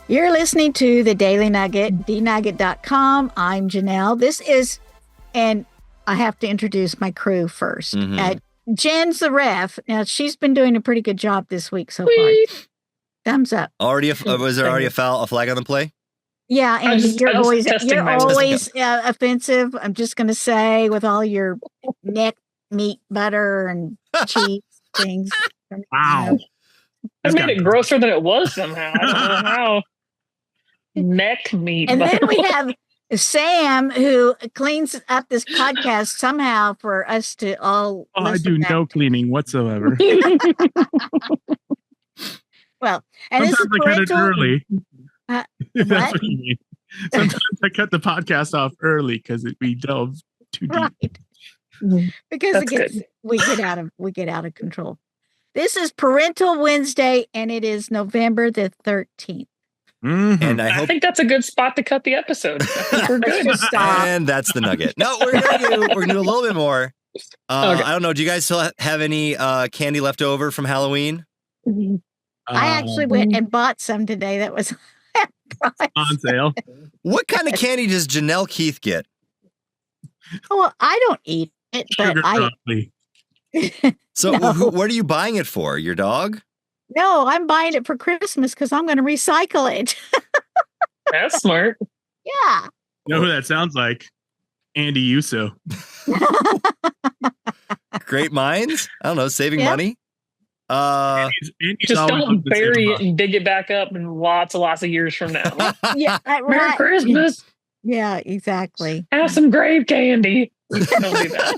You're listening to the Daily Nugget, dnugget.com. I'm Janelle. This is, and I have to introduce my crew first. Jenn's the ref. Now, she's been doing a pretty good job this week so far. Thumbs up. Was there already a flag on the play? Yeah, and you're always offensive. I'm just going to say, with all your neck meat, butter, and cheese things. Wow. I made it grosser than it was somehow. I don't know how. Neck meat. And then we have Sam, who cleans up this podcast somehow for us to all. Oh, I do no cleaning whatsoever. Well, and sometimes this is I cut it early. That's what you mean. Sometimes I cut the podcast off early because we delve too deep. Right. Because we get out of control. This is Parental Wednesday, and it is November the 13th. Mm-hmm. And I think that's a good spot to cut the episode. I think we're good. And that's the nugget. No, we're gonna do a little bit more. Okay. I don't know. Do you guys still have any candy left over from Halloween? I actually went and bought some today. That was on sale. What kind of candy does Janelle Keith get? Oh, well, I don't eat it, but So, no. What are you buying it for? Your dog? No, I'm buying it for Christmas because I'm going to recycle it. That's smart. Yeah. You know who that sounds like? Andy Uso. Great minds? I don't know, saving money? Andy's just don't bury it and dig it back up in lots of years from now. Yeah, Merry Christmas. Yeah, exactly. Have some grave candy. Don't do that.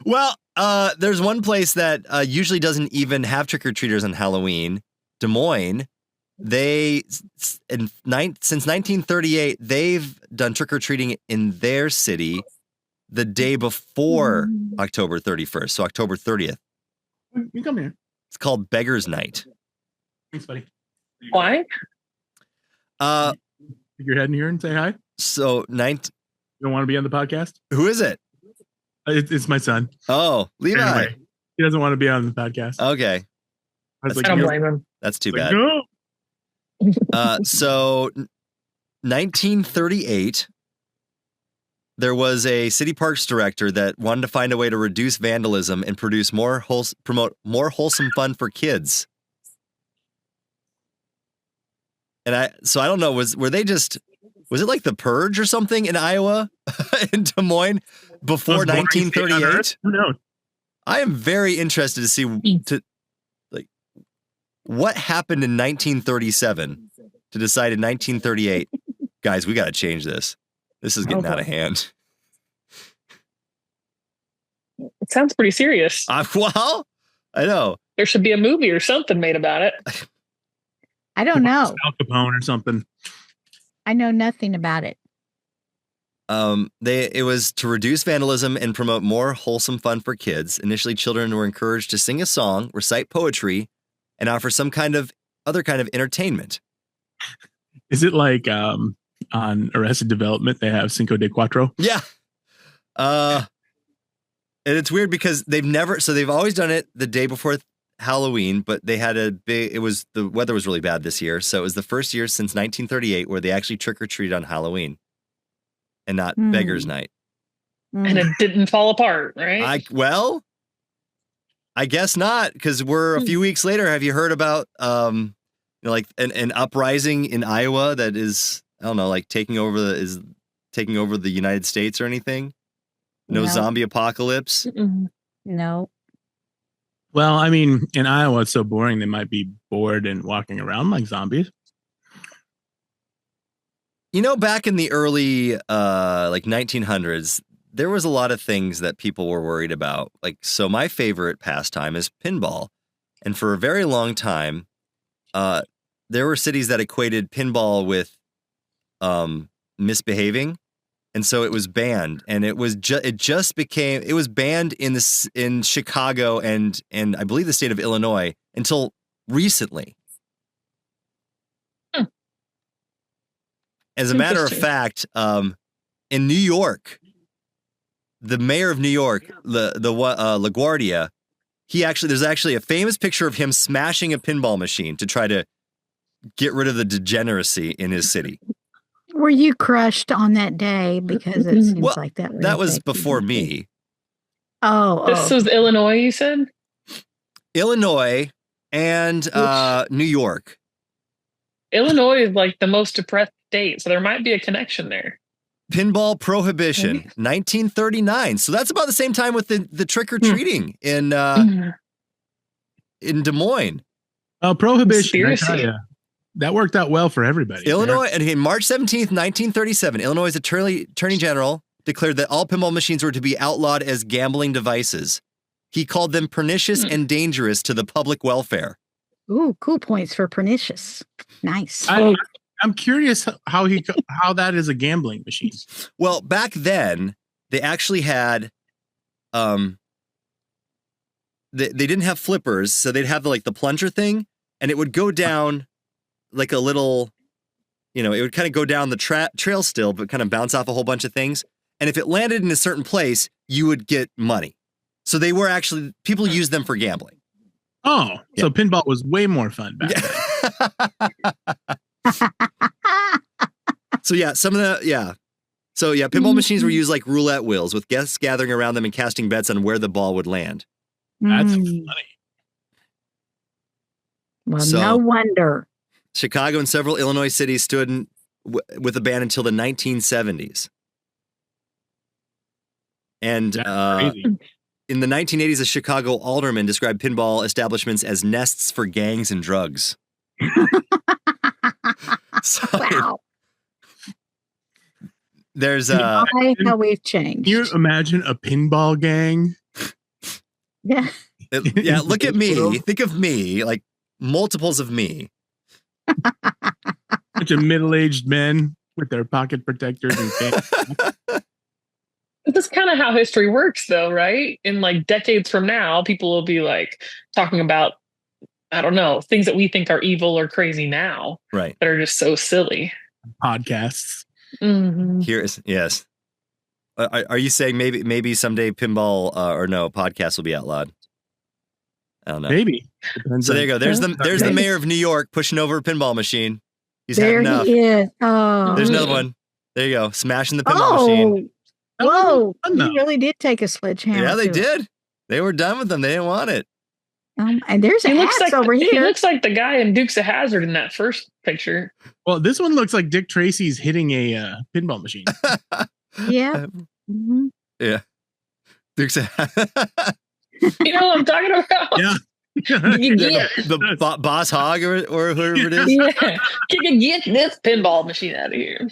Well, there's one place that usually doesn't even have trick-or-treaters on Halloween, Des Moines. Since 1938, they've done trick-or-treating in their city the day before October 31st, so October 30th. You come here. It's called Beggar's Night. Thanks, buddy. Why? Stick your head in here and say hi. So, you don't want to be on the podcast? Who is it? It's my son. Oh, Levi. Anyway, he doesn't want to be on the podcast. Okay. I don't blame him. That's too bad. No. So, 1938, there was a city parks director that wanted to find a way to reduce vandalism and promote more wholesome fun for kids. And I don't know, was it like the Purge or something in Iowa, in Des Moines, before 1938? Who knows? I am very interested to see what happened in 1937 to decide in 1938, guys, we got to change this. This is getting out of hand. It sounds pretty serious. Well, I know. There should be a movie or something made about it. I don't know. Al Capone or something. I know nothing about it. It was to reduce vandalism and promote more wholesome fun for kids. Initially, children were encouraged to sing a song, recite poetry, and offer some other kind of entertainment. Is it like on Arrested Development, they have Cinco de Cuatro? Yeah. And it's weird because they've always done it the day before Halloween, but they had the weather was really bad this year. So it was the first year since 1938 where they actually trick-or-treated on Halloween and not Beggar's Night. And it didn't fall apart, right? I guess not, because we're a few weeks later. Have you heard about like an uprising in Iowa that is, I don't know, like taking over the United States or anything? No zombie apocalypse? No. Well, I mean, in Iowa, it's so boring. They might be bored and walking around like zombies. You know, back in the early 1900s, there was a lot of things that people were worried about. Like, so my favorite pastime is pinball. And for a very long time, there were cities that equated pinball with misbehaving. And so it was banned, and it was banned in Chicago and I believe the state of Illinois until recently. As a matter of fact, in New York, the mayor of New York, LaGuardia, there's actually a famous picture of him smashing a pinball machine to try to get rid of the degeneracy in his city. Were you crushed on that day? Because it seems like that. Really that was before me. This was Illinois, you said? Illinois and New York. Illinois is like the most depressed state, so there might be a connection there. Pinball prohibition, 1939. So that's about the same time with the trick-or-treating in Des Moines. Oh, prohibition. That worked out well for everybody. Illinois, and in March 17th, 1937, Illinois' attorney general declared that all pinball machines were to be outlawed as gambling devices. He called them pernicious and dangerous to the public welfare. Ooh, cool points for pernicious. Nice. I'm curious how that is a gambling machine. Well, back then they actually had, they didn't have flippers, so they'd have the plunger thing, and it would go down like a little, it would kind of go down the trail still, but kind of bounce off a whole bunch of things. And if it landed in a certain place, you would get money. So they were actually, people used them for gambling. Oh, yeah. So pinball was way more fun back then. So pinball machines were used like roulette wheels, with guests gathering around them and casting bets on where the ball would land. That's funny. Well, no wonder. Chicago and several Illinois cities stood with the ban until the 1970s. And in the 1980s, a Chicago alderman described pinball establishments as nests for gangs and drugs. Wow. There's how we've changed. Can you imagine a pinball gang? Yeah. Look at me. Think of me, like multiples of me. Bunch of middle-aged men with their pocket protectors and That's kind of how history works, though, right? In like decades from now, people will be like talking about, I don't know, things that we think are evil or crazy now, right? That are just so silly. Podcasts. Mm-hmm. Yes. Are you saying maybe someday pinball podcasts will be outlawed? I don't know. Maybe. So there you go. There's the mayor of New York pushing over a pinball machine. He's there had enough. He is. Oh. There's another one. There you go. Smashing the pinball machine. Whoa. He really did take a sledgehammer. Yeah, they did. They were done with them. They didn't want it. And there's a axe over here. He looks like the guy in Dukes of Hazzard in that first picture. Well, this one looks like Dick Tracy's hitting a pinball machine. Yeah. Mm-hmm. Yeah. Dukes of Hazzard. You know what I'm talking about? Yeah. The Boss Hog or whoever it is. Yeah. Can you get this pinball machine out of here?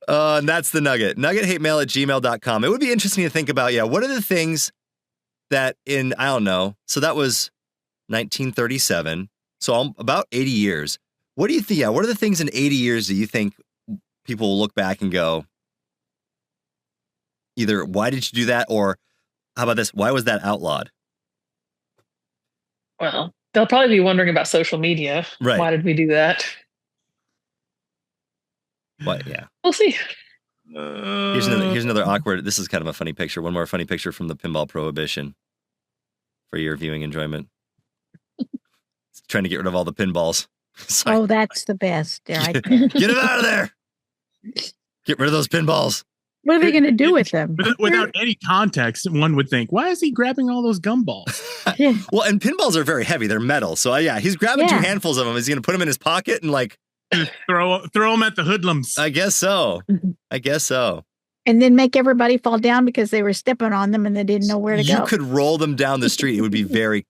And that's the Nugget. NuggetHateMail@gmail.com. It would be interesting to think about, what are the things that I don't know. So that was 1937. So about 80 years. What do you think? What are the things in 80 years do you think people will look back and go, either why did you do that, or how about this? Why was that outlawed? Well, they'll probably be wondering about social media. Right. Why did we do that? What? Yeah. We'll see. Here's another awkward. This is kind of a funny picture. One more funny picture from the pinball prohibition for your viewing enjoyment. Trying to get rid of all the pinballs. Oh, that's the best. Get them out of there. Get rid of those pinballs. What are they going to do with them? Without any context, one would think, why is he grabbing all those gumballs? Yeah. Well, and pinballs are very heavy. They're metal. So, he's grabbing 2 handfuls of them. Is he going to put them in his pocket and throw them at the hoodlums? I guess so. And then make everybody fall down because they were stepping on them and they didn't know where to go. You could roll them down the street. It would be very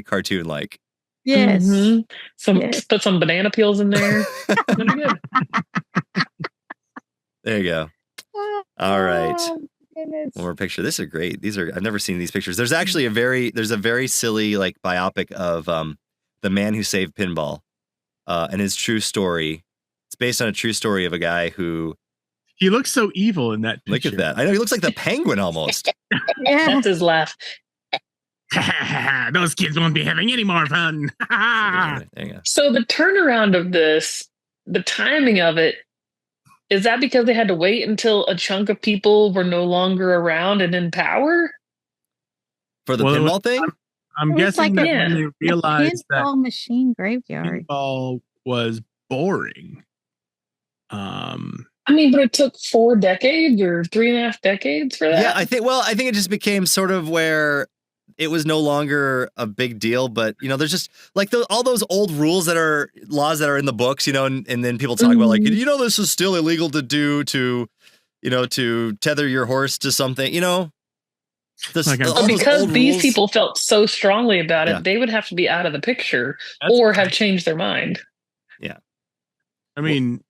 cartoon like. Yes. Mm-hmm. Put some banana peels in there. That'd be good. There you go. All right. Goodness. One more picture. These are great. I've never seen these pictures. There's actually a very silly biopic of the man who saved pinball and his true story. It's based on a true story of a guy who. He looks so evil in that picture. Look at that. I know he looks like the Penguin almost. Yeah. That's his laugh. Those kids won't be having any more fun. There you go. So the turnaround of this, the timing of it, is that because they had to wait until a chunk of people were no longer around and in power? For the pinball thing? I'm guessing that when they realized that pinball machine graveyard. pinball was boring. I mean, but it took 4 decades or 3.5 decades for that. Yeah, I think it just became sort of where it was no longer a big deal, but there's just like all those old laws that are in the books, and then people talk about like, this is still illegal to do to tether your horse to something, because these people felt so strongly about it, they would have to be out of the picture or have changed their mind. Yeah. I mean,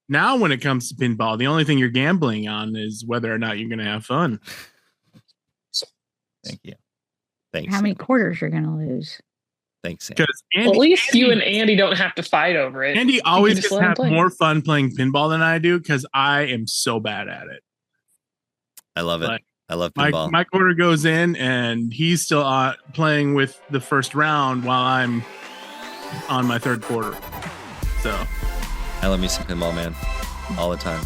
now when it comes to pinball, the only thing you're gambling on is whether or not you're going to have fun. Thank you. Thanks. How many quarters you're going to lose? Thanks, Sam. At least you and Andy don't have to fight over it. Andy always gets to have more fun playing pinball than I do because I am so bad at it. I love it. I love pinball. My quarter goes in and he's still playing with the first round while I'm on my third quarter. So I love me some pinball, man. All the time.